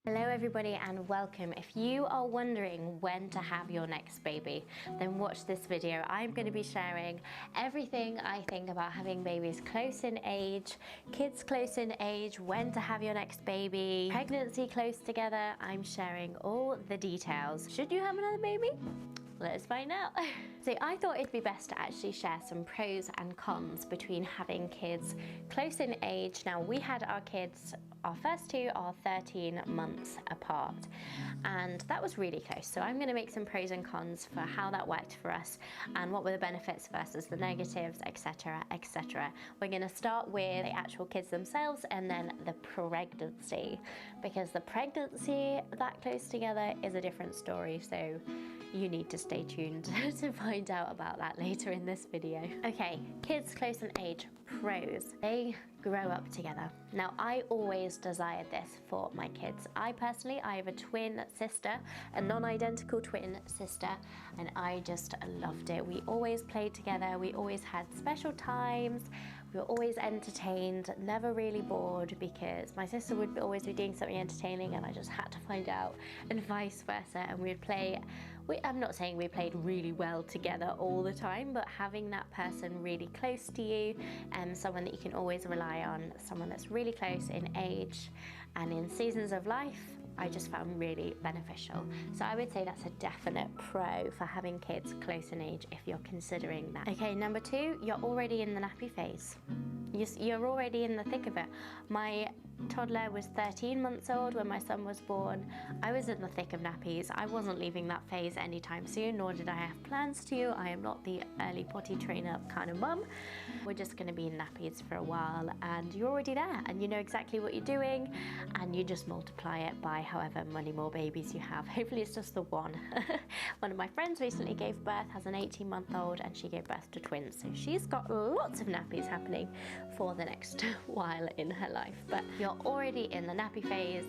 Hello everybody and welcome. If you are wondering when to have your next baby, then watch this video. I'm going to be sharing everything I think about having babies close in age, kids close in age, when to have your next baby, pregnancy close together. I'm sharing all the details. Should you have another baby? Let's find out. So I thought it'd be best to actually share some pros and cons between having kids close in age. Now we had our kids, our first two are 13 months apart, and that was really close. So I'm going to make some pros and cons for how that worked for us and what were the benefits versus the negatives, etc, etc. We're going to start with the actual kids themselves and then the pregnancy, because the pregnancy that close together is a different story. So you need to stay tuned to find out about that later in this video. Okay, kids close in age, pros. They grow up together. Now, I always desired this for my kids. I have a twin sister, a non-identical twin sister, and I just loved it. We always played together. We always had special times. We were always entertained, never really bored, because my sister would always be doing something entertaining and I just had to find out, and vice versa. And we'd play, I'm not saying we played really well together all the time, but having that person really close to you and someone that you can always rely on, someone that's really close in age and in seasons of life, I just found really beneficial. So I would say that's a definite pro for having kids close in age if you're considering that. Okay, number two, you're already in the nappy phase. You're already in the thick of it. My toddler was 13 months old when my son was born. I was in the thick of nappies. I wasn't leaving that phase anytime soon, nor did I have plans to. I am not the early potty trainer kind of mum. We're just going to be in nappies for a while, and you're already there and you know exactly what you're doing, and you just multiply it by however many more babies you have. Hopefully it's just the one. One of my friends recently gave birth, has an 18-month-old, and she gave birth to twins. So she's got lots of nappies happening for the next while in her life. But you're already in the nappy phase,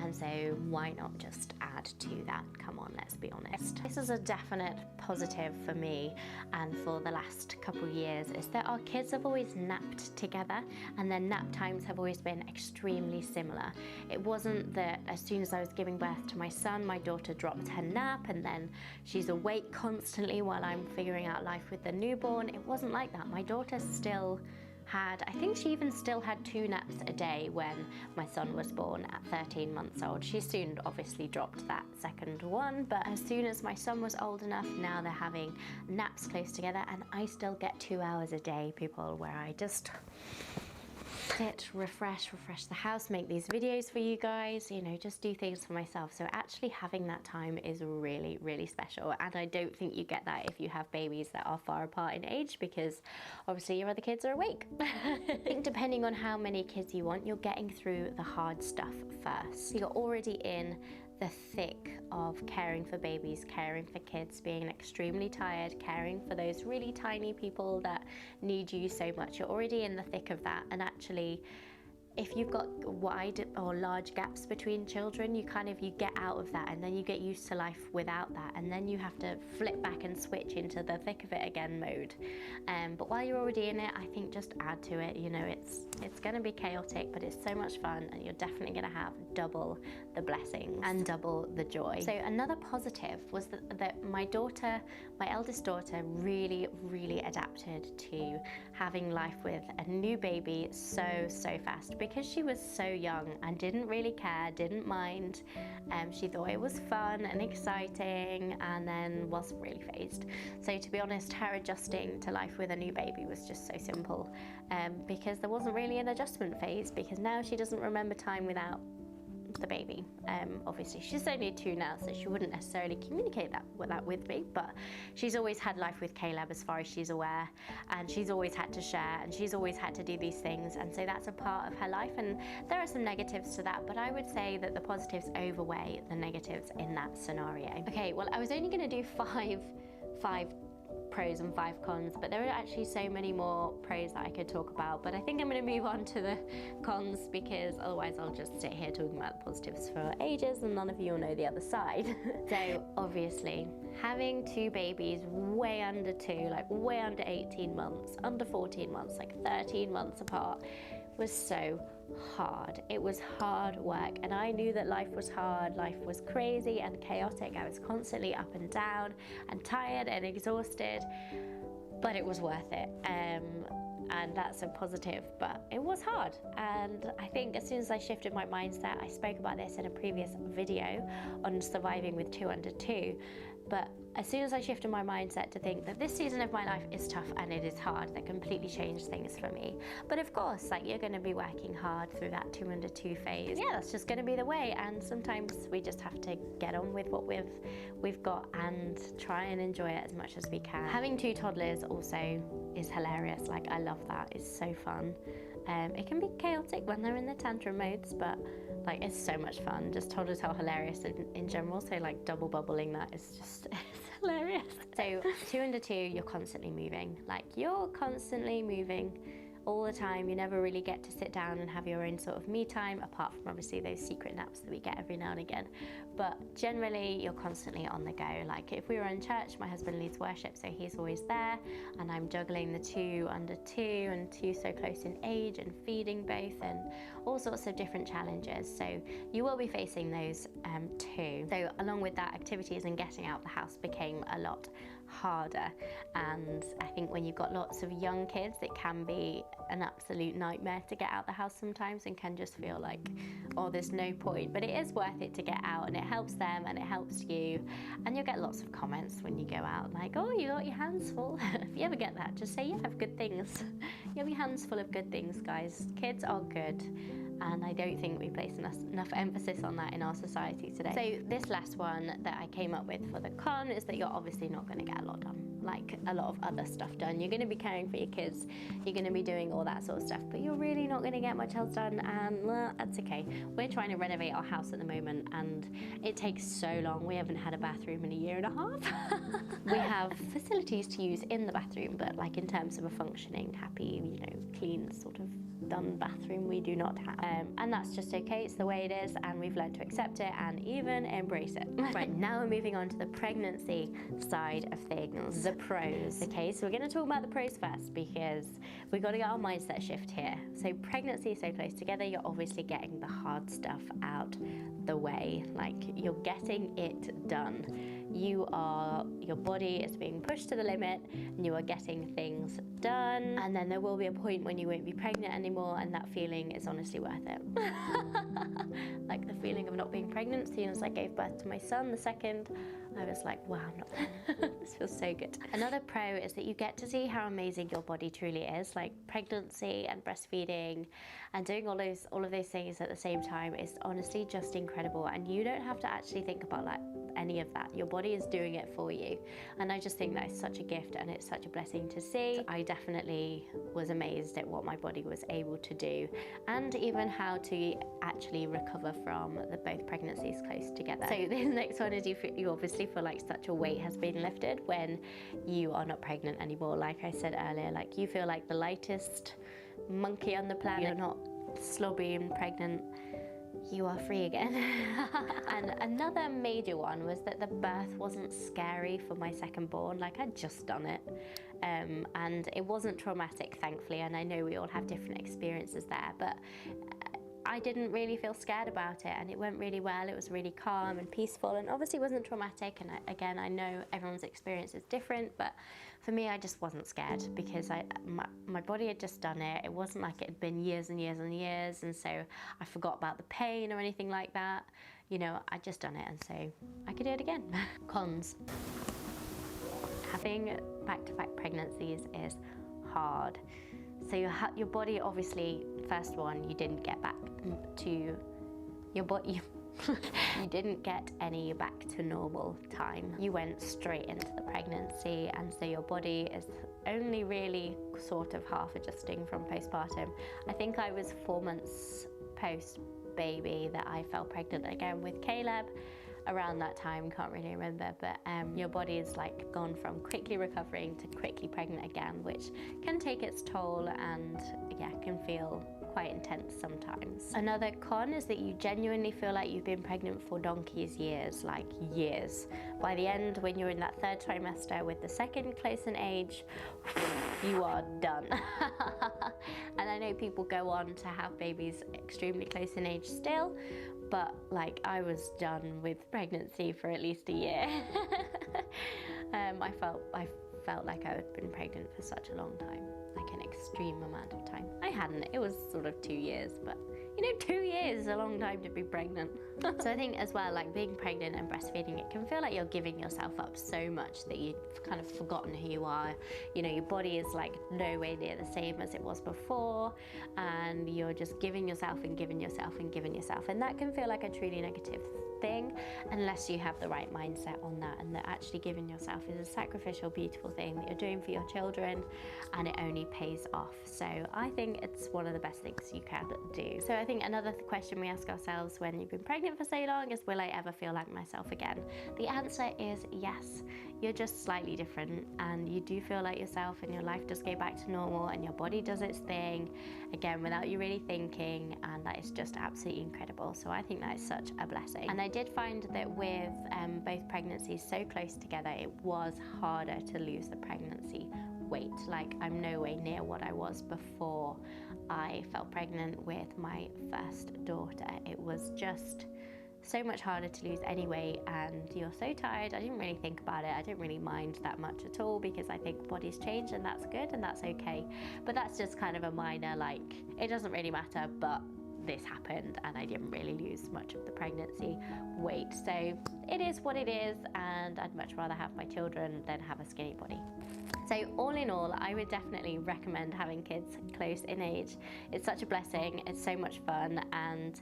and so why not just add to that? Come on, let's be honest. This is a definite positive for me and for the last couple years, is that our kids have always napped together, and their nap times have always been extremely similar. It wasn't that as soon as I was giving birth to my son, my daughter dropped her nap and then she's awake constantly while I'm figuring out life with the newborn. It wasn't like that. My daughter still had, I think she even still had 2 naps a day when my son was born at 13 months old. She soon obviously dropped that second one, but as soon as my son was old enough, now they're having naps close together, and I still get 2 hours a day, people, where I just sit, refresh the house, make these videos for you guys, you know, just do things for myself. So actually having that time is really, really special, and I don't think you get that if you have babies that are far apart in age, because obviously your other kids are awake. I think depending on how many kids you want, you're getting through the hard stuff first. So you're already in the thick of caring for babies, caring for kids, being extremely tired, caring for those really tiny people that need you so much. You're already in the thick of that, and actually if you've got wide or large gaps between children, you get out of that, and then you get used to life without that, and then you have to flip back and switch into the thick of it again mode. But while you're already in it, I think just add to it. You know, it's going to be chaotic, but it's so much fun, and you're definitely going to have double the blessings and double the joy. So another positive was that my daughter, my eldest daughter, really adapted to having life with a new baby so fast, because she was so young and didn't really care, didn't mind. She thought it was fun and exciting, and then wasn't really phased. So to be honest, her adjusting to life with a new baby was just so simple, because there wasn't really an adjustment phase, because now she doesn't remember time without the baby. Obviously she's only 2 now, so she wouldn't necessarily communicate that with me, but she's always had life with Caleb as far as she's aware, and she's always had to share, and she's always had to do these things, and so that's a part of her life. And there are some negatives to that, but I would say that the positives overweigh the negatives in that scenario. Okay, well, I was only going to do five pros and 5 cons, but there are actually so many more pros that I could talk about, but I think I'm going to move on to the cons, because otherwise I'll just sit here talking about the positives for ages and none of you will know the other side. So obviously having 2 babies way under 2, like way under 18 months, under 14 months, like 13 months apart, was so hard. It was hard work, and I knew that life was hard. Life was crazy and chaotic. I was constantly up and down and tired and exhausted, but it was worth it. And that's a positive, but it was hard. And I think as soon as I shifted my mindset, I spoke about this in a previous video on surviving with 2 under 2, but as soon as I shifted my mindset to think that this season of my life is tough and it is hard, that completely changed things for me. But of course, like, you're going to be working hard through that 2 under 2 phase. Yeah, that's just going to be the way. And sometimes we just have to get on with what we've got and try and enjoy it as much as we can. Having 2 toddlers also is hilarious. Like, I love that. It's so fun. It can be chaotic when they're in the tantrum modes, but like, it's so much fun. Just toddlers are hilarious in general, so like double bubbling that is just it's hilarious. So 2 under 2, you're constantly moving. Like, you're constantly moving all the time. You never really get to sit down and have your own sort of me time, apart from obviously those secret naps that we get every now and again. But generally, you're constantly on the go. Like, if we were in church, my husband leads worship, so he's always there, and I'm juggling the 2 under 2 and 2 so close in age and feeding both and all sorts of different challenges. So you will be facing those too. So along with that, activities and getting out the house became a lot harder. And I think when you've got lots of young kids, it can be an absolute nightmare to get out the house sometimes, and can just feel like, oh, there's no point. But it is worth it to get out, and it helps them and it helps you. And you'll get lots of comments when you go out, like, oh, you got your hands full. If you ever get that, just say you have good things. You have your hands full of good things, guys. Kids are good. And I don't think we place enough emphasis on that in our society today. So this last one that I came up with for the con is that you're obviously not going to get a lot done, like a lot of other stuff done. You're going to be caring for your kids, you're going to be doing all that sort of stuff, but you're really not going to get much else done, and well, that's okay. We're trying to renovate our house at the moment, and it takes so long. We haven't had a bathroom in 1.5 years. We have facilities to use in the bathroom, but like in terms of a functioning, happy, clean sort of done bathroom, we do not have. And that's just okay. It's the way it is, and we've learned to accept it and even embrace it. Right, now we're moving on to the pregnancy side of things, the pros. Okay, so we're going to talk about the pros first, because we've got to get our mindset shift here. So pregnancy so close together, you're obviously getting the hard stuff out the way. Like, you're getting it done. Your body is being pushed to the limit, and you are getting things done. And then there will be a point when you won't be pregnant anymore, and that feeling is honestly worth it. Like the feeling of not being pregnant. As soon as I gave birth to my son, the second, I was like, wow, I'm not pregnant. This feels so good. Another pro is that you get to see how amazing your body truly is. Like, pregnancy and breastfeeding and doing all of those things at the same time is honestly just incredible, and you don't have to actually think about like any of that. Your body is doing it for you, and I just think that is such a gift, and it's such a blessing to see. I definitely was amazed at what my body was able to do, and even how to actually recover from both pregnancies close together. So this next one is you obviously feel like such a weight has been lifted when you are not pregnant anymore. Like I said earlier, like, you feel like the lightest monkey on the planet. You're not slobby and pregnant. You are free again. And another major one was that the birth wasn't scary for my second born. Like, I'd just done it, and it wasn't traumatic, thankfully, and I know we all have different experiences there, but I didn't really feel scared about it, and it went really well. It was really calm and peaceful, and obviously wasn't traumatic. And again, I know everyone's experience is different, but for me, I just wasn't scared, because my body had just done it. It wasn't like it had been years and years and years, and so I forgot about the pain or anything like that. I'd just done it, and so I could do it again. Cons. Having back-to-back pregnancies is hard. So your body, obviously, first one, you didn't get back to your body. You didn't get any back to normal time. You went straight into the pregnancy, and so your body is only really sort of half adjusting from postpartum. I think I was 4 months post-baby that I fell pregnant again with Caleb. Around that time, can't really remember, but your body is like gone from quickly recovering to quickly pregnant again, which can take its toll, and yeah, can feel quite intense sometimes. Another con is that you genuinely feel like you've been pregnant for donkey's years, like years. By the end, when you're in that 3rd trimester with the second close in age, you are done. And I know people go on to have babies extremely close in age still, but like I was done with pregnancy for at least a year. I felt like I had been pregnant for such a long time, like an extreme amount of time. I hadn't, it was sort of 2 years, but you know, 2 years is a long time to be pregnant. So I think as well, like being pregnant and breastfeeding, it can feel like you're giving yourself up so much that you've kind of forgotten who you are. You know, your body is like nowhere near the same as it was before, and you're just giving yourself and giving yourself and giving yourself. And that can feel like a truly negative thing unless you have the right mindset on that, and that actually giving yourself is a sacrificial, beautiful thing that you're doing for your children, and it only pays off. So I think it's one of the best things you can do. So I think another question we ask ourselves when you've been pregnant for so long is, will I ever feel like myself again? The answer is yes. You're just slightly different, and you do feel like yourself, and your life does go back to normal, and your body does its thing again without you really thinking, and that is just absolutely incredible. So I think that is such a blessing. And I did find that with both pregnancies so close together, it was harder to lose the pregnancy weight. Like, I'm no way near what I was before I fell pregnant with my first daughter. It was just so much harder to lose anyway, and you're so tired. I didn't really think about it. I didn't really mind that much at all, because I think bodies change, and that's good and that's okay. But that's just kind of a minor, like, it doesn't really matter, but this happened and I didn't really lose much of the pregnancy weight. So it is what it is, and I'd much rather have my children than have a skinny body. So all in all, I would definitely recommend having kids close in age. It's such a blessing, it's so much fun, and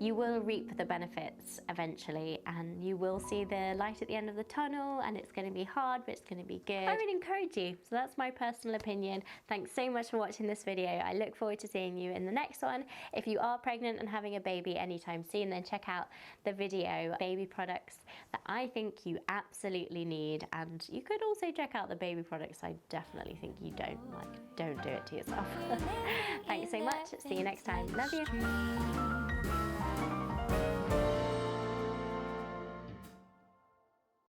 you will reap the benefits eventually, and you will see the light at the end of the tunnel, and it's going to be hard, but it's going to be good. I would encourage you. So that's my personal opinion. Thanks so much for watching this video. I look forward to seeing you in the next one. If you are pregnant and having a baby anytime soon, then check out the video, baby products that I think you absolutely need. And you could also check out the baby products I definitely think you don't like. Don't do it to yourself. Thanks so much. See you next time. Love you.